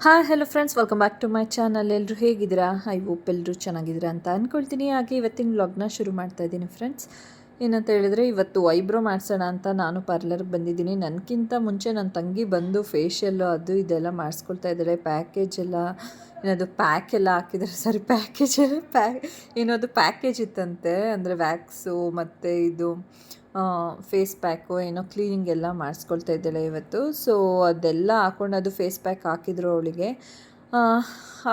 Hi hello friends, welcome back to my channel. ಎಲ್ಲರೂ ಹೇಗಿದ್ದೀರಾ? I hope ಎಲ್ಲರೂ ಚೆನ್ನಾಗಿದ್ದೀರಾ ಅಂತ ಅಂದ್ಕೊಳ್ತೀನಿ. ಹಾಗೆ ಇವತ್ತಿನ ವ್ಲಾಗ್ನ ಶುರು ಮಾಡ್ತಾ ಇದ್ದೀನಿ ಫ್ರೆಂಡ್ಸ್. ಏನಂತ ಹೇಳಿದರೆ, ಇವತ್ತು ಐಬ್ರೋ ಮಾಡಿಸೋಣ ಅಂತ ನಾನು ಪಾರ್ಲರ್ಗೆ ಬಂದಿದ್ದೀನಿ. ನನಗಿಂತ ಮುಂಚೆ ನನ್ನ ತಂಗಿ ಬಂದು ಫೇಶಿಯಲ್ಲು ಅದು ಇದೆಲ್ಲ ಮಾಡಿಸ್ಕೊಳ್ತಾ ಇದ್ದಾಳೆ. ಪ್ಯಾಕೇಜ್ ಎಲ್ಲ ಏನದು ಪ್ಯಾಕ್ ಎಲ್ಲ ಹಾಕಿದ್ದಾರೆ, ಸಾರಿ ಪ್ಯಾಕೇಜಲ್ಲಿ ಏನದು ಪ್ಯಾಕೇಜ್ ಇತ್ತಂತೆ, ಅಂದರೆ ವ್ಯಾಕ್ಸು ಮತ್ತು ಇದು ಫೇಸ್ ಪ್ಯಾಕು ಏನೋ ಕ್ಲೀನಿಂಗ್ ಎಲ್ಲ ಮಾಡಿಸ್ಕೊಳ್ತಾ ಇದ್ದಾಳೆ ಇವತ್ತು. ಸೊ ಅದೆಲ್ಲ ಹಾಕ್ಕೊಂಡು ಅದು ಫೇಸ್ ಪ್ಯಾಕ್ ಹಾಕಿದ್ರು ಅವಳಿಗೆ.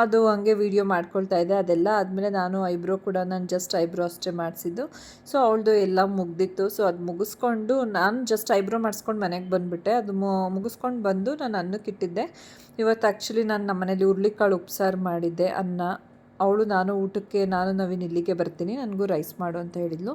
ಅದು ಹಂಗೆ ವೀಡಿಯೋ ಮಾಡ್ಕೊಳ್ತಾ ಇದ್ದೆ. ಅದೆಲ್ಲ ಆದಮೇಲೆ ನಾನು ಐಬ್ರೋ ಕೂಡ ನಾನು ಜಸ್ಟ್ ಐಬ್ರೋ ಅಷ್ಟೇ ಮಾಡಿಸಿದ್ದು. ಸೊ ಅವಳದು ಎಲ್ಲ ಮುಗ್ದಿತ್ತು. ಸೊ ಅದು ಮುಗಿಸ್ಕೊಂಡು ನಾನು ಜಸ್ಟ್ ಐಬ್ರೋ ಮಾಡಿಸ್ಕೊಂಡು ಮನೆಗೆ ಬಂದುಬಿಟ್ಟೆ. ಅದು ಮುಗಿಸ್ಕೊಂಡು ಬಂದು ನಾನು ಅನ್ನಕ್ಕೆ ಇಟ್ಟಿದ್ದೆ. ಇವತ್ತು ಆ್ಯಕ್ಚುಲಿ ನಾನು ನಮ್ಮ ಮನೇಲಿ ಹುರುಳಿಕಾಳು ಉಪ್ಸಾರು ಮಾಡಿದ್ದೆ. ಅನ್ನ ಅವಳು ನಾನು ಊಟಕ್ಕೆ ನಾನು ನವೀನ್ ಇಲ್ಲಿಗೆ ಬರ್ತೀನಿ, ನನಗೂ ರೈಸ್ ಮಾಡು ಅಂತ ಹೇಳಿದ್ಲು.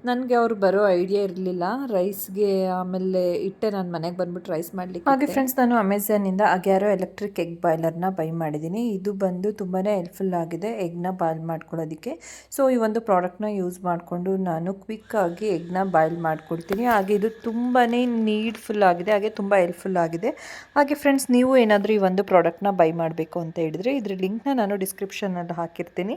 ನನಗೆ ಅವ್ರು ಬರೋ ಐಡಿಯಾ ಇರಲಿಲ್ಲ ರೈಸ್ಗೆ. ಆಮೇಲೆ ಇಟ್ಟೆ, ನಾನು ಮನೆಗೆ ಬಂದುಬಿಟ್ಟು ರೈಸ್ ಮಾಡಲಿಕ್ಕೆ. ಹಾಗೆ ಫ್ರೆಂಡ್ಸ್, ನಾನು ಅಮೆಝಾನಿಂದ ಅಗ್ಯಾರೋ ಎಲೆಕ್ಟ್ರಿಕ್ ಎಗ್ ಬಾಯ್ಲರ್ನ ಬೈ ಮಾಡಿದ್ದೀನಿ. ಇದು ಬಂದು ತುಂಬಾ ಹೆಲ್ಪ್ಫುಲ್ ಆಗಿದೆ ಎಗ್ನ ಬಾಯ್ಲ್ ಮಾಡ್ಕೊಳ್ಳೋದಕ್ಕೆ. ಸೊ ಈ ಒಂದು ಪ್ರಾಡಕ್ಟ್ನ ಯೂಸ್ ಮಾಡಿಕೊಂಡು ನಾನು ಕ್ವಿಕ್ಕಾಗಿ ಎಗ್ನ ಬಾಯ್ಲ್ ಮಾಡ್ಕೊಳ್ತೀನಿ. ಹಾಗೆ ಇದು ತುಂಬಾ ನೀಡ್ಫುಲ್ ಆಗಿದೆ, ಹಾಗೆ ತುಂಬ ಹೆಲ್ಪ್ಫುಲ್ ಆಗಿದೆ. ಹಾಗೆ ಫ್ರೆಂಡ್ಸ್, ನೀವು ಏನಾದರೂ ಈ ಒಂದು ಪ್ರಾಡಕ್ಟ್ನ ಬೈ ಮಾಡಬೇಕು ಅಂತ ಹೇಳಿದರೆ ಇದ್ರ ಲಿಂಕ್ನ ನಾನು ಡಿಸ್ಕ್ರಿಪ್ಷನಲ್ಲಿ ಹಾಕಿರ್ತೀನಿ.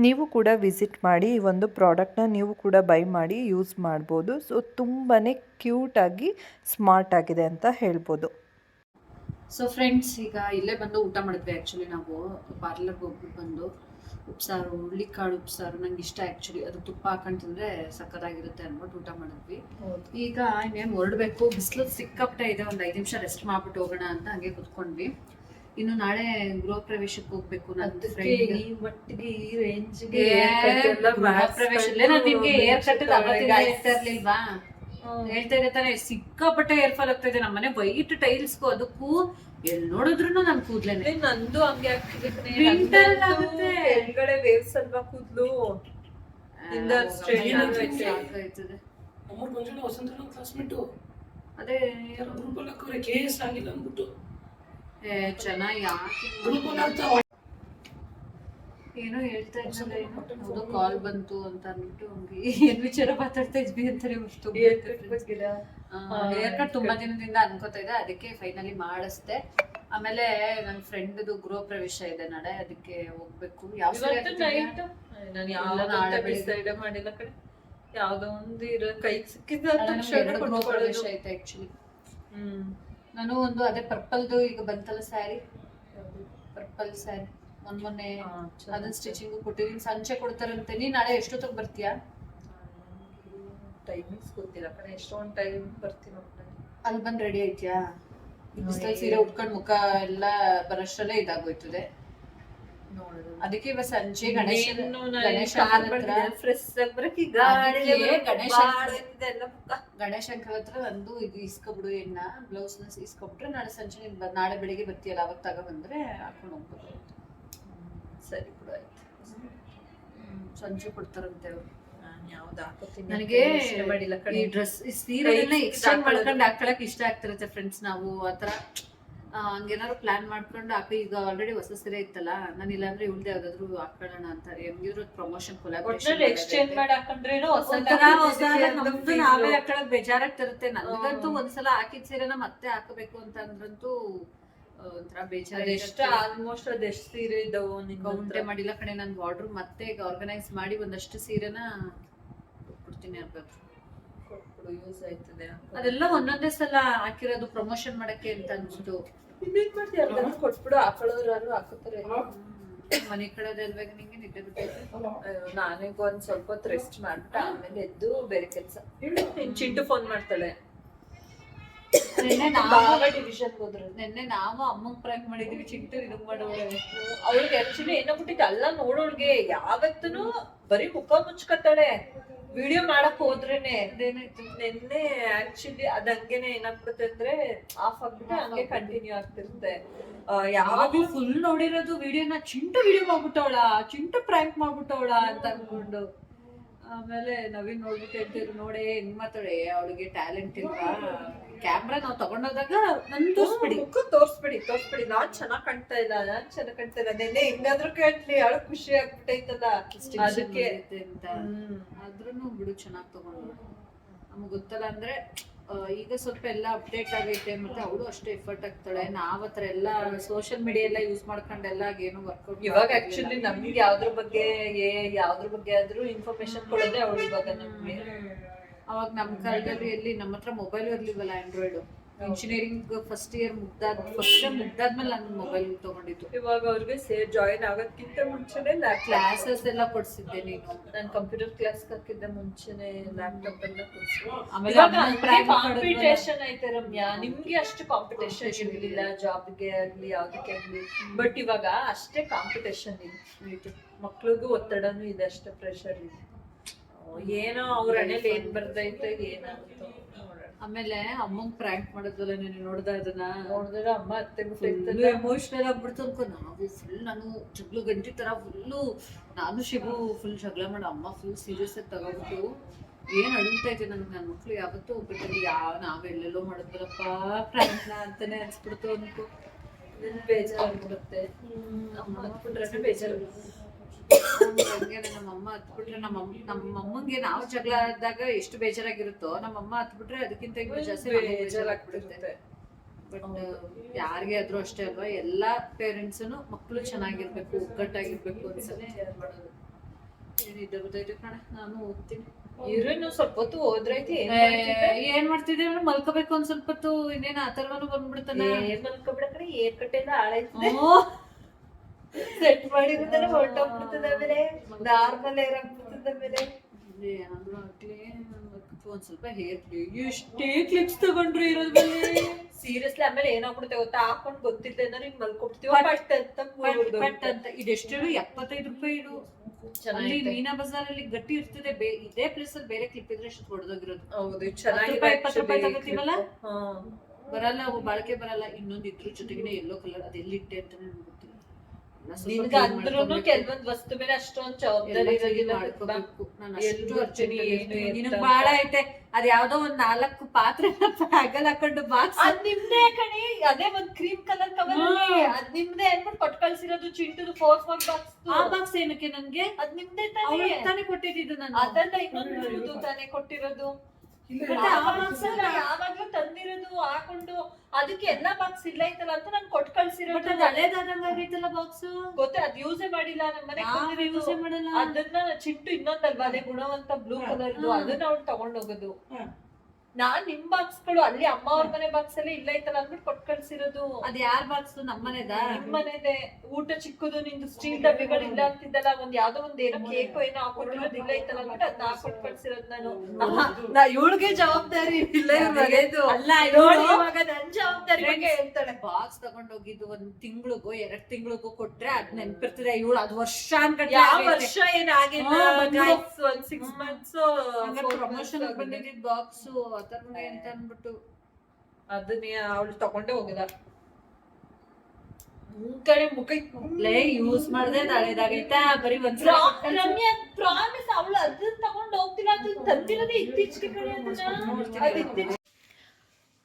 ನೀವು ಕೂಡ ವಿಸಿಟ್ ಮಾಡಿ ಈ ಒಂದು ಪ್ರಾಡಕ್ಟ್ನ ನೀವು ಕೂಡ ಬೈ ಮಾಡಿ ಯೂಸ್ ಮಾಡ್ಬೋದು. ಸೊ ತುಂಬಾ ಕ್ಯೂಟಾಗಿ ಸ್ಮಾರ್ಟ್ ಆಗಿದೆ ಅಂತ ಹೇಳ್ಬೋದು. ಸೊ ಫ್ರೆಂಡ್ಸ್, ಈಗ ಇಲ್ಲೇ ಬಂದು ಊಟ ಮಾಡಿದ್ವಿ. ಆ್ಯಕ್ಚುಲಿ ನಾವು ಪಾರ್ಲರ್ಗೆ ಹೋಗ್ಬಿಟ್ಟು ಬಂದು ಉಪ್ಸಾರು, ಹುರುಳಿಕಾಳು ಉಪ್ಸಾರು ನಂಗೆ ಇಷ್ಟ. ಆ್ಯಕ್ಚುಲಿ ಅದು ತುಪ್ಪ ಹಾಕೊಂಡ್ರೆ ಸಕ್ಕತ್ತಾಗಿರುತ್ತೆ ಅಂದ್ಬಿಟ್ಟು ಊಟ ಮಾಡಿದ್ವಿ. ಈಗ ಇನ್ನೇನು ಹೊರಡಬೇಕು, ಬಿಸಿಲು ಸಿಕ್ಕಾಪಟ್ಟೆ ಇದೆ. ಒಂದು 5 ನಿಮಿಷ ರೆಸ್ಟ್ ಮಾಡ್ಬಿಟ್ಟು ಹೋಗೋಣ ಅಂತ ಹಂಗೆ ಕುತ್ಕೊಂಡ್ವಿ. ಇನ್ನು ನಾಳೆ ಗೃಹ ಪ್ರವೇಶಕ್ಕೆ ಹೋಗ್ಬೇಕು. ನನ್ನ ಫ್ರೆಂಡ್ ಈ ಮಟ್ಟಿಗೆ ಈ ರೇಂಜ್ಗೆ ಗೃಹ ಪ್ರವೇಶಲ್ಲೇ ನಾನು ನಿಮ್ಗೆ ಏರ್ ಕಟ್ ಹೇಳ್ತಾ ಇರ್ಲಿಲ್ವಾ? ಹೇಳ್ತಾ ಇದೆ ತಾನೆ, ಸಿಕ್ಕಾಪಟ್ಟೆ ಏರ್ ಫಾಲ್ ಆಗ್ತಾ ಇದೆ. ನಮ್ಮನೆ ವೈಟ್ ಟೈಲ್ಸ್ಗೂ ಅದಕ್ಕೂ ಎಲ್ಲಿ ನೋಡಿದ್ರು ನನ್ ಕೂದ್ಲೇನೆ. ನಂದು ಹಂಗೆ ಆಗ್ತಿದೆ. ಕೆಳಗಡೆ ವೇವ್ಸ್ ಅಲ್ವಾ ಕೂದ್ಲು. ಅದೇ ಚೆನ್ನಾಗಿ ಏನೋ ಹೇಳ್ತಾ ಇದ್ದಲ್ಲ, ಏನೋ ಕಾಲ್ ಬಂತು ಅಂತ ಅಂದ್ಬಿಟ್ಟು ಏನ್ ವಿಚಾರ ಮಾತಾಡ್ತಾ ಇದ್ವಿ ಅಂತಾನೆ ಗೊತ್ತು. ಹೇರ್ ಕಟ್ ತುಂಬಾ ದಿನದಿಂದ ಅನ್ಕೋತಾ ಇದೆ, ಅದಕ್ಕೆ ಫೈನಲಿ ಮಾಡಿಸ್ದೆ. ಆಮೇಲೆ ನನ್ನ ಫ್ರೆಂಡ್ದು ಗೃಹ ಪ್ರವೇಶ ಇದೆ ನಾಳೆ, ಅದಕ್ಕೆ ಹೋಗ್ಬೇಕು. ಯಾವ್ದೋ ಒಂದು ಇರೋ ಕೈಗೆ ಸಿಕ್ಕಿದ ಗೃಹ ಪ್ರವೇಶ ಐತೆ ಆಕ್ಚುಲಿ. ನಾನು ಒಂದು ಅದೇ ಪರ್ಪಲ್ದು ಈಗ ಬಂತಲ್ಲ ಸ್ಯಾರಿ, ಪರ್ಪಲ್ ಸ್ಯಾರಿ ಮೊನ್ನೆ ಅದನ್ನ ಸ್ಟಿಚಿಂಗ್ ಕೊಟ್ಟಿದ್ದೀನಿ. ಸಂಚೆ ಕೊಡ್ತಾರಂತೆ. ನೀ ನಾಳೆ ಎಷ್ಟೊತ್ತಿಗೆ ಬರ್ತೀಯಾ? ಟೈಮಿಂಗ್ಸ್ ಗೊತ್ತಿಲ್ಲ ಕಡೆ, ಎಷ್ಟೊಂದು ಟೈಮ್ ಬರ್ತೀನಿ. ಅಲ್ಲಿ ಬಂದು ರೆಡಿ ಆಯ್ತಿಯಾ? ಬಿಸಿಲಲ್ಲಿ ಸೀರೆ ಉಟ್ಕೊಂಡು ಮುಖ ಎಲ್ಲ ಬರೋಷ್ಟರಲ್ಲೇ ಇದಾಗೋಯ್ತದೆ. ಅದಕ್ಕೆ ಇವಾಗ ಸಂಜೆ ಗಣೇಶ್ ಅಂಕಲ್ ಹತ್ರ ನಂದು ಇದು ಇಸ್ಕೊಬಿಡು, ಎಣ್ಣ ಬ್ಲೌಸ್ ನ ಇಸ್ಕೊಬಿಟ್ರೆ ನಾಳೆ ಸಂಜೆ ನಾಳೆ ಬೆಳಿಗ್ಗೆ ಬರ್ತೀಯಲ್ಲ, ಅವಾಗ ತಗೊಬಂದ್ರೆ ಹಾಕೊಂಡು ಹೋಗ್ಬೋದು. ಸರಿ ಬಿಡು, ಆಯ್ತು. ಸಂಜೆ ಕೊಡ್ತಾರಂತೆ ಅವ್ರು. ನನಗೆ ಈ ಡ್ರೆಸ್ ಸೀರೆ ಎಕ್ಸ್ಚೇಂಜ್ ಮಾಡ್ಕೊಂಡು ಹಾಕೊಳಕ್ ಇಷ್ಟ ಆಗ್ತಿರುತ್ತೆ ಫ್ರೆಂಡ್ಸ್. ನಾವು ಆತರ ಹಂಗೇನಾದ್ರು ಪ್ಲಾನ್ ಮಾಡ್ಕೊಂಡು ಈಗ ಆಲ್ರೆಡಿ ಹೊಸ ಸೀರೆ ಇತ್ತಲ್ಲ, ನಾನು ಇಲ್ಲಾಂದ್ರೆ ಇವ್ಳದೆ ಯಾವ್ದಾದ್ರು ಹಾಕೊಳ್ಳೋಣ ಅಂತಾರೆ. ಹೆಂಗಿದ್ರು ಪ್ರಮೋಷನ್ ಕೊಲಾಬ್ರೇಷನ್ ಎಕ್ಸ್ಚೇಂಜ್ ಮಾಡಿ ಹಾಕೊಂಡ್ರೇನು ನಾವೇ ಹಾಕೊಳಕ್ ಬೇಜಾರಾಗ್ತಿರುತ್ತೆ. ನನಗಂತೂ ಒಂದ್ಸಲ ಹಾಕಿದ ಸೀರೆನ ಮತ್ತೆ ಹಾಕಬೇಕು ಅಂತ ಅಂದ್ರಂತೂ ಒಂಥರ ಬೇಜಾರ. ಆಲ್ಮೋಸ್ಟ್ ಅದೆಷ್ಟು ಸೀರೆ ಇದ್ದವು ಕೌಂಟೆ ಮಾಡಿಲ್ಲ ಕಡೆ. ನಾನು ಆರ್ಡರ್ ಮತ್ತೆ ಈಗ ಆರ್ಗನೈಸ್ ಮಾಡಿ ಒಂದಷ್ಟು ಸೀರೆನ ಕೊಟ್ಬಿಡ್ತೀನಿ. ಆಗ್ಬೇಕು, ಯೂಸ್ ಆಯ್ತದೆ. ಅದೆಲ್ಲ ಒಂದೊಂದೇ ಸಲ ಹಾಕಿರೋದು ಪ್ರಮೋಷನ್ ಮಾಡಕ್ಕೆ ಅಂತ ಅನ್ಸ್ತು. ಕೊಟ್ಬಿಡು, ಹಾಕೊಳ್ಳೋರು ಹಾಕೋತಾರೆ. ಮನೆ ಕಡೆದಲ್ವಾಗ ನಿಂಗೆ ನಿದ್ದೆ ಬಿಟ್ಟೈತೆ. ನಾನೀಗ ಒಂದ್ ಸ್ವಲ್ಪ ಹೊತ್ತು ರೆಸ್ಟ್ ಮಾಡ್ಬಿಟ್ಟು ಆಮೇಲೆ ಎದ್ದು ಬೇರೆ ಕೆಲಸ. ಚಿಂಟು ಫೋನ್ ಮಾಡ್ತಾಳೆ. ನೆನ್ನೆ ನಾವು ಅಮ್ಮಂಗ್ ಪ್ರಾಂಕ್ ಮಾಡಿದೀವಿ. ಚಿಂಟು ಇದಕ್ ಮಾಡೋಳೆ. ಅವ್ಳಿಗೆ ಆಕ್ಚುಲಿ ಏನಾಗ್ಬಿಟ್ಟಿತ್ತು ಅಲ್ಲ, ನೋಡೋಳ್ಗೆ ಯಾವತ್ತೂ ಬರೀ ಮುಖ ಮುಚ್ಕತ್ತಾಳೆ ವಿಡಿಯೋ ಮಾಡಕ್ ಹೋದ್ರೇನೆ. ಅದೇನಾಯ್ತು ನೆನ್ನೆ ಆಕ್ಚುಲಿ ಅದ್ ಹಂಗೇನೆ ಏನಾಗ್ಬಿಡುತ್ತೆ ಅಂದ್ರೆ ಆಫ್ ಆಗ್ಬಿಟ್ಟು ಹಂಗೆ ಕಂಟಿನ್ಯೂ ಆಗ್ತಿರುತ್ತೆ. ಯಾವಾಗ್ಲೂ ಫುಲ್ ನೋಡಿರೋದು ವಿಡಿಯೋನ ಚಿಂಟು ವಿಡಿಯೋ ಮಾಡ್ಬಿಟ್ಟವಳ, ಚಿಂಟು ಪ್ರಾಂಕ್ ಮಾಡ್ಬಿಟ್ಟವಳ ಅಂತ ಅನ್ಕೊಂಡು. ಆಮೇಲೆ ನವೀನ್ ನೋಡ್ಬಿಟ್ಟು ಹೇಳ್ತಿದ್ರು, ನೋಡೇ ಹೆಂಗ್ ಮಾತಾಡೆ, ಅವಳಿಗೆ ಟ್ಯಾಲೆಂಟ್ ಇಲ್ವಾ, ಕ್ಯಾಮ್ರಾ ನಾವು ತಗೊಂಡೋದಾಗ ನನ್ ತೋರ್ಸ್ಬಿಡಿ ನಾನ್ ಚೆನ್ನಾಗ್ ಕಾಣ್ತಾ ಇಲ್ಲ, ನೆನ್ನೆ ಹಿಂಗಾದ್ರೂ ಕೇಳ್ಲಿ, ಅವಳು ಖುಷಿ ಆಗ್ಬಿಟ್ಟೈತಲ್ಲ ಅದಕ್ಕೆ ಅಂತ. ಆದ್ರೂ ಬಿಡು ಚೆನ್ನಾಗ್ ತಗೊಂಡು. ನಮ್ಗೆ ಗೊತ್ತಲ್ಲ ಅಂದ್ರೆ ಈಗ ಸ್ವಲ್ಪ ಎಲ್ಲ ಅಪ್ಡೇಟ್ ಆಗೈತೆ ಮತ್ತೆ ಅವಳು ಅಷ್ಟೇ ಎಫರ್ಟ್ ಆಗ್ತಾಳೆ. ನಾವ್ ಹತ್ರ ಎಲ್ಲ ಸೋಷಿಯಲ್ ಮೀಡಿಯಾ ಎಲ್ಲ ಯೂಸ್ ಮಾಡ್ಕೊಂಡೆಲ್ಲ ಏನು ವರ್ಕೌಟ್. ಇವಾಗ ಆಕ್ಚುಲಿ ನಮ್ಗೆ ಯಾವ್ದ್ರ ಬಗ್ಗೆ ಆದ್ರೂ ಇನ್ಫಾರ್ಮೇಶನ್ ಕೊಡೋದೇ ಅವಳು ಇವಾಗ ನಮ್ಗೆ. ಅವಾಗ ನಮ್ ಕಾಲದಲ್ಲಿ ಎಲ್ಲಿ ನಮ್ಮ ಹತ್ರ ಮೊಬೈಲ್ ಇರ್ಲಿಲ್ವಲ್ಲ, ಆಂಡ್ರಾಯ್ಡ್. ಇಂಜಿನಿಯರಿಂಗ್ ಫಸ್ಟ್ ಮುಗ್ದಾದ್ಮೇಲೆ ನಾನು ಮೊಬೈಲ್ ತಗೊಂಡಿದ್ದು. ಇವಾಗ ಅವ್ರಿಗೆ ಜಾಯಿನ್ ಆಗೋದ್ಕಿಂತ ಮುಂಚೆನೆ ಕ್ಲಾಸಸ್ ಎಲ್ಲ ಕೊಡ್ಸಿದ್ದೆ ನೀನು. ನಾನು ಕಂಪ್ಯೂಟರ್ ಕ್ಲಾಸ್ ಹಾಕಿದ್ದೆ ಮುಂಚೆನೆ ಲ್ಯಾಪ್ಟಾಪ್ ಎಲ್ಲ ಆಮೇಲೆ ಕಾಂಪಿಟೇಷನ್ ಐತೆ ರಮ್ಯಾ. ನಿಮ್ಗೆ ಅಷ್ಟು ಕಾಂಪಿಟೇಷನ್ ಇರ್ಲಿಲ್ಲ ಜಾಬ್ಗೆ ಆಗ್ಲಿ ಯಾವ್ದಕ್ಕೆ ಆಗ್ಲಿ, ಬಟ್ ಇವಾಗ ಅಷ್ಟೇ ಕಾಂಪಿಟೇಷನ್ ಇದೆ. ಮಕ್ಳಿಗೂ ಒತ್ತಡನೂ ಇದೆ, ಅಷ್ಟೇ ಪ್ರೆಷರ್ ಇದೆ. ಏನೋ ಅವ್ರ ಹಣೆಯಲ್ಲಿ ಏನ್ ಬರ್ದೈತೆ ಏನಾಗುತ್ತೋ ನೋಡೋಣ. ಆಮೇಲೆ ಅಮ್ಮಂಗ್ ಪ್ರ್ಯಾಂಕ್ ಮಾಡೋದಲ್ಲ, ನೀನು ನೋಡ್ದ ಅದನ್ನ? ನೋಡಿದ್ರೆ ಅಮ್ಮ ಅತ್ತೆ ಎಮೋಷನಲ್ ಆಗ್ಬಿಡ್ತು ಅನ್ಕೊ. ನಾನು ಜಗ್ಲು ಗಂಟಿ ತರ ನಾನು ಶಿವು ಫುಲ್ ಜಗಳ ಮಾಡ, ಅಮ್ಮ ಫುಲ್ ಸೀರಿಯಸ್ ಆಗಿ ತಗೋಬಿಟ್ಟು ಏನ್ ಅಳ್ತಾ ಇದ್ದೆ ನನಗೆ. ನನ್ನ ಮಕ್ಳು ಯಾವತ್ತೂ ಒಬ್ಬಟ್ಟಲ್ಲಿ ನಾವೆಲ್ಲೆಲ್ಲೋ ಮಾಡಿದ್ವಲ್ಲಪ್ಪ ಪ್ರ್ಯಾಂಕ್ನ ಅಂತಾನೆ ಅನ್ಸ್ಬಿಡ್ತು ಅನ್ಕೋ. ಬೇಜಾರಾಗ್ಬಿಡುತ್ತೆ. ಅಮ್ಮ ಹತ್ಬಿಟ್ರೆ ಬೇಜಾರು. ನಮ್ಮಮ್ಮ ಹತ್ಬಿಟ್ರೆ ನಮ್ಮಮ್ಮಂಗೆ ನಾವು ಜಗಳ ಆದಾಗ ಎಷ್ಟು ಬೇಜಾರಾಗಿರುತ್ತೋ, ನಮ್ಮಮ್ಮ ಹತ್ಬಿಟ್ರೆ ಅದಕ್ಕಿಂತ ಜಾಸ್ತಿ ಬೇಜಾರಾಗ್ಬಿಡುತ್ತೆ. ಬಟ್ ಯಾರಿಗೆ ಆದ್ರೂ ಅಷ್ಟೇ ಅಲ್ವಾ, ಎಲ್ಲಾ ಪೇರೆಂಟ್ಸನು ಮಕ್ಕಳು ಚೆನ್ನಾಗಿರ್ಬೇಕು, ಒಗ್ಗಟ್ಟಾಗಿರ್ಬೇಕು ಅನ್ಸನೆ ಮಾಡೋದು. ಏನಿದೆ ಗೊತ್ತಾಯ್ತು ಕಣ, ನಾನು ಹೋಗ್ತೀನಿ. ಇವ್ರೇನು ಸ್ವಲ್ಪ ಹೊತ್ತು ಹೋದ್ರೈತಿ. ಏನ್ ಮಾಡ್ತಿದ್ದೀರ? ಮಲ್ಕೋಬೇಕು ಒಂದ್ ಸ್ವಲ್ಪ ಹೊತ್ತು. ಇನ್ನೇನ ಅಥರ್ವನು ಬಂದ್ಬಿಡ್ತಾನೆ. ಮಲ್ಕೊಬಿಡ ಕಡೆ ಏರ್ ಕಟ್ಟೆಲ್ಲ ಹಾಳೈತೆ. ಸೆಟ್ ಮಾಡಿರೋದನ್ನ ಹೊರಟೋಗ್ಬಿಡ್ತದೆ, ಆಮೇಲೆ ನಾರ್ಮಲ್ ಏರ್ ಆಗ್ಬಿಡ್ತದೆ. ಆಮೇಲೆ ಏನಾದ್ರು ಆಗ್ಲಿ ಒಂದ್ ಸ್ವಲ್ಪ ಹೇರ್ ಎಷ್ಟೇ ಕ್ಲಿಪ್ಸ್ ತಗೊಂಡ್ರು ಇರೋದ್ರಲ್ಲಿ ಸೀರಿಯಸ್ಲಿ. ಆಮೇಲೆ ಏನಾಗ್ಬಿಡುತ್ತೆ ಗೊತ್ತಾ, ಹಾಕೊಂಡ್ ಗೊತ್ತಿಲ್ಲ ಅಂದ್ರೆ ಹಿಂಗ್ ಮಲ್ಕೊಡ್ತೀವಿ ಪಟ್ ಅಂತ. ಇದೆಷ್ಟು 75 ರೂಪಾಯಿ ಇದು. ಅಲ್ಲಿ ಮೀನಾ ಬಜಾರ್ ಅಲ್ಲಿ ಗಟ್ಟಿ ಇರ್ತದೆ. ಇದೇ ಪ್ಲೇಸ್ ಅಲ್ಲಿ ಬೇರೆ ಕ್ಲಿಪ್ ಇದ್ರೆ ಎಷ್ಟು ಹೊಡೆದೋಗಿರೋದು. ಹೌದು, 20 ರೂಪಾಯಿ ತಗೋತೀವಲ್ಲ, ಬರಲ್ಲ ಅವು, ಬಾಳಕೆ ಬರಲ್ಲ. ಇನ್ನೊಂದು ಇದ್ರ ಜೊತೆಗಿನ ಯೆಲ್ಲೋ ಕಲರ್, ಅದೆಲ್ಲಿಟ್ಟೆ ಅಂತ ಗೊತ್ತಿಲ್ಲ. ನಿನ್ಗೆ ಅಂದ್ರೂ ಕೆಲವೊಂದ್ ವಸ್ತು ಮೇಲೆ ಅಷ್ಟೊಂದ್ ಜವಾಬ್ದಾರಿ ಇರೋದಿಲ್ಲ. ನಿನಗ್ ಬಾಳ ಐತೆ. ಅದ್ ಯಾವ್ದೋ ಒಂದ್ 4 ಪಾತ್ರೆ ಬ್ಯಾಗಲ್ ಹಾಕೊಂಡು ಬಾಕ್ಸ್. ಅದ್ ನಿಮ್ದೇ ಕಣಿ, ಅದೇ ಒಂದ್ ಕ್ರೀಮ್ ಕಲರ್ ಕವರ್ ಅದ್ ನಿಮ್ದೇ ಅನ್ಬಿಟ್ಟು ಕೊಟ್ಟು ಕಳ್ಸಿರೋದು. ಚಿಂಟುದು 4 ಬಾಕ್ಸ್. ಆ ಬಾಕ್ಸ್ ಏನಕ್ಕೆ ನನ್ಗೆ? ಅದ್ ನಿಮ್ದೇ ತಾನೇ ಕೊಟ್ಟಿದ್ದು ನಾನು. ಅದೆಲ್ಲ ಇನ್ನೊಂದು ತಾನೇ ಕೊಟ್ಟಿರೋದು. ಯಾವಾಗ್ಲೂ ತಂದಿರೋದು ಹಾಕೊಂಡು, ಅದಕ್ಕೆ ಎಲ್ಲಾ ಬಾಕ್ಸ್ ಇಲ್ಲ ಐತಲ್ಲ ಅಂತ ನಾನು ಕೊಟ್ಟು ಕಳ್ಸಿರೋದು. ಹಳೇದಾದಂಗ ಆಗೈತಲ್ಲ ಬಾಕ್ಸ್. ಗೊತ್ತೇ, ಅದ್ ಯೂಸೇ ಮಾಡಿಲ್ಲ ನಮ್ಮ ಮನೆ. ಯೂಸೇ ಮಾಡಲ್ಲ. ಅದನ್ನ ಚಿಂಟು ಇನ್ನೊಂದಲ್ವಾ, ಅದೇ ಗುಣವಂತ ಬ್ಲೂ ಕಲರ್, ಅದನ್ನ ಅವ್ಳು ತಗೊಂಡ್ ಹೋಗೋದು. ನಾನ್ ನಿಮ್ ಬಾಕ್ಸ್ ಗಳು ಅಲ್ಲಿ ಅಮ್ಮ ಅವ್ರ ಮನೆ ಬಾಕ್ಸ್ ಅಲ್ಲಿ ಇಲ್ಲ ಐತಲ್ಲ ಅಂದ್ಬಿಟ್ಟು ಕೊಟ್ಟು ಕಳ್ಸಿರೋದು. ಅದ್ ಯಾರ್ ಬಾಕ್ಸ್? ನಮ್ಮನೆದ? ನಿಮ್ಮನೆದೆ. ಊಟ ಚಿಕ್ಕದು, ನಿಂದು ಸ್ಟೀಲ್ ಡಬ್ಬಿಗಳು ಇಲ್ಲ ಅಂತಿದ್ದಲ್ಲ, ಒಂದ್ ಯಾವ್ದೋ ಒಂದ್ ಏನೋ ಕೇಕ್ ಏನೋ ಹಾಕೊಟ್ಟಿರೋದು ಇಲ್ಲ ಐತಲ್ಲ ಅಂದ್ಬಿಟ್ಟು ಅದನ್ನ ಹಾಕೊಟ್ಟು ಕಳ್ಸಿರೋದು ನಾನು. ಇವಳಿಗೆ ಜವಾಬ್ದಾರಿ ಇಲ್ಲ ಅಲ್ಲ, ಇವಾಗ ನನ್ ಜವಾಬ್ದಾರಿ ಬಗ್ಗೆ ಹೇಳ್ತಾಳೆ. ಬಾಕ್ಸ್ ತಗೊಂಡ್ ಹೋಗಿದ್ದು 1 ತಿಂಗಳಿಗೋ 2 ತಿಂಗಳಿಗೋ ಕೊಟ್ರೆ ಅದ್ ನೆನ್ಪಿರ್ತದೆ. ಇವಳು ಅದ್ ವರ್ಷ ಅನ್ಕೊಂಡ್ರೆ. ಯಾವ ವರ್ಷ ಏನಾಗಿಲ್ಲ, 6 months ಪ್ರಮೋಷನ್ ಬಂದಿದ್ದ ಬಾಕ್ಸ್ ಅಥರ್ವನಿಗೆ ಅಂತ ಅನ್ಬಿಟ್ಟು ಅದನ್ನ ಅವಳು ತಗೊಂಡೇ ಹೋಗಿದ. ಕಡೆ ಮುಖ ಯೂಸ್ ಮಾಡದೆ ಹಳೇದಾಗೈತಾ? ಬರೀ ರಮ್ಯಾ ಪ್ರಾಮಿಸ್, ಅವಳು ಅದನ್ನ ತಗೊಂಡು ಹೋಗ್ತಿಲ್ಲ. ಅದು ತಂದಿರೋದೇ ಇತ್ತೀಚೆಗೆ ಕಡೆ. ಅದನ್ನ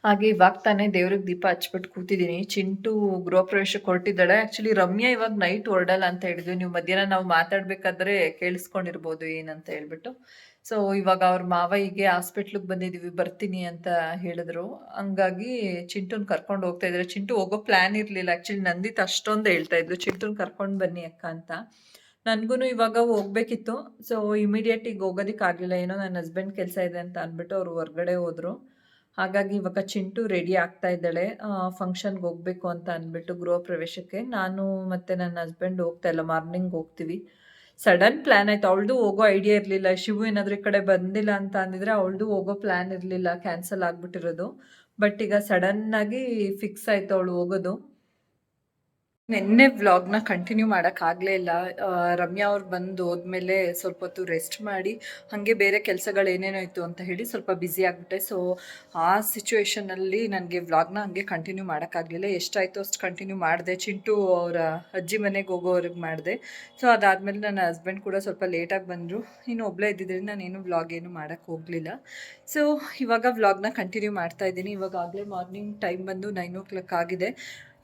ಹಾಗೆ ಇವಾಗ ತಾನೇ ದೇವ್ರಿಗೆ ದೀಪ ಹಚ್ಬಿಟ್ಟು ಕೂತಿದ್ದೀನಿ. ಚಿಂಟು ಗೃಹ ಪ್ರವೇಶಕ್ಕೆ ಹೊರಟಿದ್ದಾಳೆ. ಆ್ಯಕ್ಚುಲಿ ರಮ್ಯಾ ಇವಾಗ ನೈಟ್ ಹೊರಡಲ್ಲ ಅಂತ ಹೇಳಿದ್ವಿ. ನೀವು ಮಧ್ಯಾಹ್ನ ನಾವು ಮಾತಾಡಬೇಕಾದ್ರೆ ಕೇಳಿಸ್ಕೊಂಡಿರ್ಬೋದು ಏನಂತ ಹೇಳ್ಬಿಟ್ಟು. ಸೊ ಇವಾಗ ಅವ್ರ ಮಾವಯ್ಯಗೆ ಹಾಸ್ಪಿಟ್ಲಿಗೆ ಬಂದಿದ್ದೀವಿ, ಬರ್ತೀನಿ ಅಂತ ಹೇಳಿದ್ರು. ಹಂಗಾಗಿ ಚಿಂಟುನ ಕರ್ಕೊಂಡು ಹೋಗ್ತಾ ಇದ್ದಾರೆ. ಚಿಂಟು ಹೋಗೋ ಪ್ಲ್ಯಾನ್ ಇರಲಿಲ್ಲ. ಆ್ಯಕ್ಚುಲಿ ನಂದಿತ್ ಅಷ್ಟೊಂದು ಹೇಳ್ತಾ ಇದ್ರು, ಚಿಂಟುನ ಕರ್ಕೊಂಡು ಬನ್ನಿ ಅಕ್ಕ ಅಂತ. ನನಗೂ ಇವಾಗ ಹೋಗ್ಬೇಕಿತ್ತು. ಸೊ ಇಮಿಡಿಯೇಟಿಗೆ ಹೋಗೋದಕ್ಕಾಗಲಿಲ್ಲ. ಏನೋ ನನ್ನ ಹಸ್ಬೆಂಡ್ ಕೆಲಸ ಇದೆ ಅಂತ ಅಂದ್ಬಿಟ್ಟು ಅವರು ಹೊರಗಡೆ ಹೋದರು. ಹಾಗಾಗಿ ಇವಾಗ ಚಿಂಟು ರೆಡಿ ಆಗ್ತಾ ಇದ್ದಾಳೆ ಫಂಕ್ಷನ್ಗೆ ಹೋಗಬೇಕು ಅಂತ ಅಂದ್ಬಿಟ್ಟು ಗೃಹ ಪ್ರವೇಶಕ್ಕೆ. ನಾನು ಮತ್ತು ನನ್ನ ಹಸ್ಬೆಂಡ್ ಹೋಗ್ತಾ ಇಲ್ಲ, ಮಾರ್ನಿಂಗ್ ಹೋಗ್ತೀವಿ. ಸಡನ್ ಪ್ಲ್ಯಾನ್ ಆಯಿತು. ಅವಳದು ಹೋಗೋ ಐಡಿಯಾ ಇರಲಿಲ್ಲ. ಶಿವು ಏನಾದರೂ ಈ ಕಡೆ ಬಂದಿಲ್ಲ ಅಂತ ಅಂದಿದ್ರೆ ಅವಳದು ಹೋಗೋ ಪ್ಲ್ಯಾನ್ ಇರಲಿಲ್ಲ, ಕ್ಯಾನ್ಸಲ್ ಆಗಿಬಿಟ್ಟಿರೋದು. ಬಟ್ ಈಗ ಸಡನ್ನಾಗಿ ಫಿಕ್ಸ್ ಆಯಿತು ಅವಳು ಹೋಗೋದು. ನಿನ್ನೆ ವ್ಲಾಗ್ನ ಕಂಟಿನ್ಯೂ ಮಾಡೋಕ್ಕಾಗಲೇ ಇಲ್ಲ. ರಮ್ಯಾ ಅವ್ರು ಬಂದು ಹೋದ್ಮೇಲೆ ಸ್ವಲ್ಪ ಹೊತ್ತು ರೆಸ್ಟ್ ಮಾಡಿ ಹಾಗೆ ಬೇರೆ ಕೆಲಸಗಳು ಏನೇನೋ ಇತ್ತು ಅಂತ ಹೇಳಿ ಸ್ವಲ್ಪ ಬ್ಯುಸಿ ಆಗಿಬಿಟ್ಟೆ. ಸೊ ಆ ಸಿಚುವೇಷನಲ್ಲಿ ನನಗೆ ವ್ಲಾಗ್ನ ಹಾಗೆ ಕಂಟಿನ್ಯೂ ಮಾಡೋಕ್ಕಾಗಲಿಲ್ಲ. ಎಷ್ಟಾಯಿತು ಅಷ್ಟು ಕಂಟಿನ್ಯೂ ಮಾಡಿದೆ. ಚಿಂಟು ಅವರ ಅಜ್ಜಿ ಮನೆಗೆ ಹೋಗೋವ್ರಿಗೆ ಮಾಡಿದೆ. ಸೊ ಅದಾದಮೇಲೆ ನನ್ನ ಹಸ್ಬೆಂಡ್ ಕೂಡ ಸ್ವಲ್ಪ ಲೇಟಾಗಿ ಬಂದರು. ಇನ್ನು ಒಬ್ಬಳೇ ಇದ್ದಿದ್ದರಿಂದ ನಾನೇನು ವ್ಲಾಗ್ ಏನು ಮಾಡೋಕ್ಕೆ ಹೋಗಲಿಲ್ಲ. ಸೊ ಇವಾಗ ವ್ಲಾಗ್ನ ಕಂಟಿನ್ಯೂ ಮಾಡ್ತಾಯಿದ್ದೀನಿ. ಇವಾಗಲೇ ಮಾರ್ನಿಂಗ್ ಟೈಮ್ ಬಂದು 9 o'clock ಆಗಿದೆ.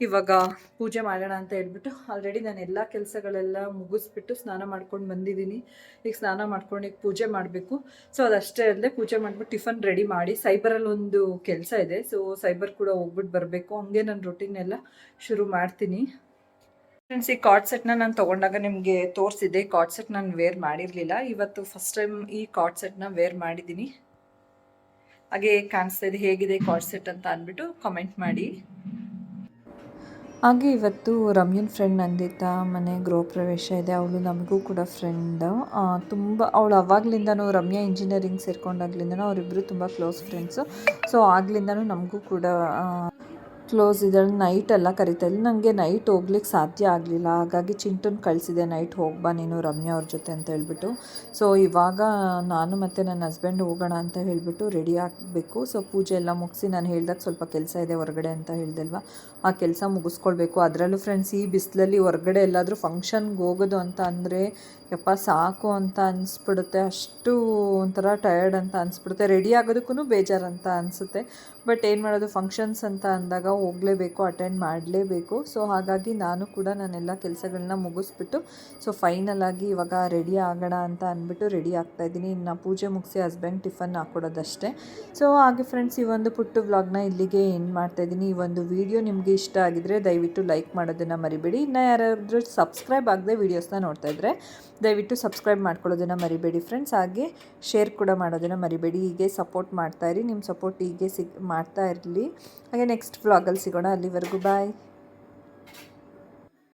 ಇವಾಗ ಪೂಜೆ ಮಾಡೋಣ ಅಂತ ಹೇಳ್ಬಿಟ್ಟು ಆಲ್ರೆಡಿ ನಾನು ಎಲ್ಲ ಕೆಲಸಗಳೆಲ್ಲ ಮುಗಿಸ್ಬಿಟ್ಟು ಸ್ನಾನ ಮಾಡ್ಕೊಂಡು ಬಂದಿದ್ದೀನಿ. ಈಗ ಸ್ನಾನ ಮಾಡ್ಕೊಂಡು ಈಗ ಪೂಜೆ ಮಾಡಬೇಕು. ಸೊ ಅದಷ್ಟೇ ಅಲ್ಲದೆ ಪೂಜೆ ಮಾಡಿಬಿಟ್ಟು ಟಿಫನ್ ರೆಡಿ ಮಾಡಿ ಸೈಬರಲ್ಲಿ ಒಂದು ಕೆಲಸ ಇದೆ. ಸೊ ಸೈಬರ್ ಕೂಡ ಹೋಗ್ಬಿಟ್ಟು ಬರಬೇಕು. ಹಂಗೆ ನಾನು ರೊಟೀನ್ ಎಲ್ಲ ಶುರು ಮಾಡ್ತೀನಿ. ಫ್ರೆಂಡ್ಸ್, ಈ ಕಾರ್ಡ್ ಸೆಟ್ನ ನಾನು ತೊಗೊಂಡಾಗ ನಿಮಗೆ ತೋರಿಸಿದ್ದೆ. ಕಾರ್ಡ್ ಸೆಟ್ ನಾನು ವೇರ್ ಮಾಡಿರಲಿಲ್ಲ. ಇವತ್ತು ಫಸ್ಟ್ ಟೈಮ್ ಈ ಕಾರ್ಡ್ ಸೆಟ್ನ ವೇರ್ ಮಾಡಿದ್ದೀನಿ. ಹಾಗೆ ಕಾಣಿಸ್ತಾ ಇದೆ ಹೇಗಿದೆ ಕಾರ್ಡ್ ಸೆಟ್ ಅಂತ ಅಂದ್ಬಿಟ್ಟು ಕಮೆಂಟ್ ಮಾಡಿ. ಹಾಗೆ ಇವತ್ತು ರಮ್ಯನ್ ಫ್ರೆಂಡ್ ನಂದಿತಾ ಮನೆ ಗೃಹ ಪ್ರವೇಶ ಇದೆ. ಅವಳು ನಮಗೂ ಕೂಡ ಫ್ರೆಂಡ್. ತುಂಬ ಅವಳು ಅವಾಗ್ಲಿಂದನೂ ರಮ್ಯಾ ಇಂಜಿನಿಯರಿಂಗ್ ಸೇರ್ಕೊಂಡಾಗ್ಲಿಂದನೂ ಅವರಿಬ್ಬರು ತುಂಬ ಕ್ಲೋಸ್ ಫ್ರೆಂಡ್ಸು. ಸೊ ಆಗ್ಲಿಂದನೂ ನಮಗೂ ಕೂಡ ಕ್ಲೋಸ್ ಇದ್ದಾಳೆ. ನೈಟ್ ಎಲ್ಲ ಕರಿತಾ ಇಲ್ಲ. ನನಗೆ ನೈಟ್ ಹೋಗ್ಲಿಕ್ಕೆ ಸಾಧ್ಯ ಆಗಲಿಲ್ಲ. ಹಾಗಾಗಿ ಚಿಂಟುನ ಕಳಿಸಿದೆ, ನೈಟ್ ಹೋಗ್ಬಾ ನೀನು ರಮ್ಯಾ ಅವ್ರ ಜೊತೆ ಅಂತ ಹೇಳ್ಬಿಟ್ಟು. ಸೊ ಇವಾಗ ನಾನು ಮತ್ತು ನನ್ನ ಹಸ್ಬೆಂಡ್ ಹೋಗೋಣ ಅಂತ ಹೇಳಿಬಿಟ್ಟು ರೆಡಿ ಆಗಬೇಕು. ಸೊ ಪೂಜೆ ಎಲ್ಲ ಮುಗಿಸಿ ನಾನು ಹೇಳ್ದಾಗ ಸ್ವಲ್ಪ ಕೆಲಸ ಇದೆ ಹೊರಗಡೆ ಅಂತ ಹೇಳ್ದಲ್ವ, ಆ ಕೆಲಸ ಮುಗಿಸ್ಕೊಳ್ಬೇಕು. ಅದರಲ್ಲೂ ಫ್ರೆಂಡ್ಸ್, ಈ ಬಿಸಿಲಲ್ಲಿ ಹೊರಗಡೆ ಎಲ್ಲಾದರೂ ಫಂಕ್ಷನ್ಗೆ ಹೋಗೋದು ಅಂತ ಅಂದರೆ ಯಪ್ಪ ಸಾಕು ಅಂತ ಅನಿಸ್ಬಿಡುತ್ತೆ. ಅಷ್ಟು ಒಂಥರ ಟಯರ್ಡ್ ಅಂತ ಅನಿಸ್ಬಿಡುತ್ತೆ. ರೆಡಿ ಆಗೋದಕ್ಕೂ ಬೇಜಾರಂತ ಅನಿಸುತ್ತೆ. ಬಟ್ ಏನು ಮಾಡೋದು, ಫಂಕ್ಷನ್ಸ್ ಅಂತ ಅಂದಾಗ ಹೋಗಲೇಬೇಕು, ಅಟೆಂಡ್ ಮಾಡಲೇಬೇಕು. ಸೊ ಹಾಗಾಗಿ ನಾನು ಕೂಡ ನಾನೆಲ್ಲ ಕೆಲಸಗಳನ್ನ ಮುಗಿಸ್ಬಿಟ್ಟು ಸೊ ಫೈನಲಾಗಿ ಇವಾಗ ರೆಡಿ ಆಗೋಣ ಅಂತ ಅಂದ್ಬಿಟ್ಟು ರೆಡಿ ಆಗ್ತಾಯಿದ್ದೀನಿ. ಇನ್ನು ಪೂಜೆ ಮುಗಿಸಿ ಹಸ್ಬೆಂಡ್ ಟಿಫನ್ ಹಾಕ್ಕೊಡೋದಷ್ಟೇ. ಸೊ ಹಾಗೆ ಫ್ರೆಂಡ್ಸ್, ಈ ಒಂದು ಪುಟ್ಟು ವ್ಲಾಗ್ನ ಇಲ್ಲಿಗೆ ಎಂಡ್ ಮಾಡ್ತಾಯಿದ್ದೀನಿ. ಈ ಒಂದು ವಿಡಿಯೋ ನಿಮಗೆ ಇಷ್ಟ ಆಗಿದರೆ ದಯವಿಟ್ಟು ಲೈಕ್ ಮಾಡೋದನ್ನು ಮರಿಬೇಡಿ. ಇನ್ನು ಯಾರಾದರೂ ಸಬ್ಸ್ಕ್ರೈಬ್ ಆಗದೆ ವೀಡಿಯೋಸ್ನ ನೋಡ್ತಾಯಿದ್ರೆ ದಯವಿಟ್ಟು ಸಬ್ಸ್ಕ್ರೈಬ್ ಮಾಡ್ಕೊಳ್ಳೋದನ್ನು ಮರಿಬೇಡಿ ಫ್ರೆಂಡ್ಸ್. ಹಾಗೆ ಶೇರ್ ಕೂಡ ಮಾಡೋದನ್ನು ಮರಿಬೇಡಿ. ಹೀಗೆ ಸಪೋರ್ಟ್ ಮಾಡ್ತಾಯಿರಿ. ನಿಮ್ಮ ಸಪೋರ್ಟ್ ಹೀಗೆ ಮಾಡ್ತಾ ಇರಲಿ. ಹಾಗೆ ನೆಕ್ಸ್ಟ್ ವ್ಲಾಗಲ್ಲಿ ಸಿಗೋಣ. ಅಲ್ಲಿವರೆಗೂ ಬಾಯ್.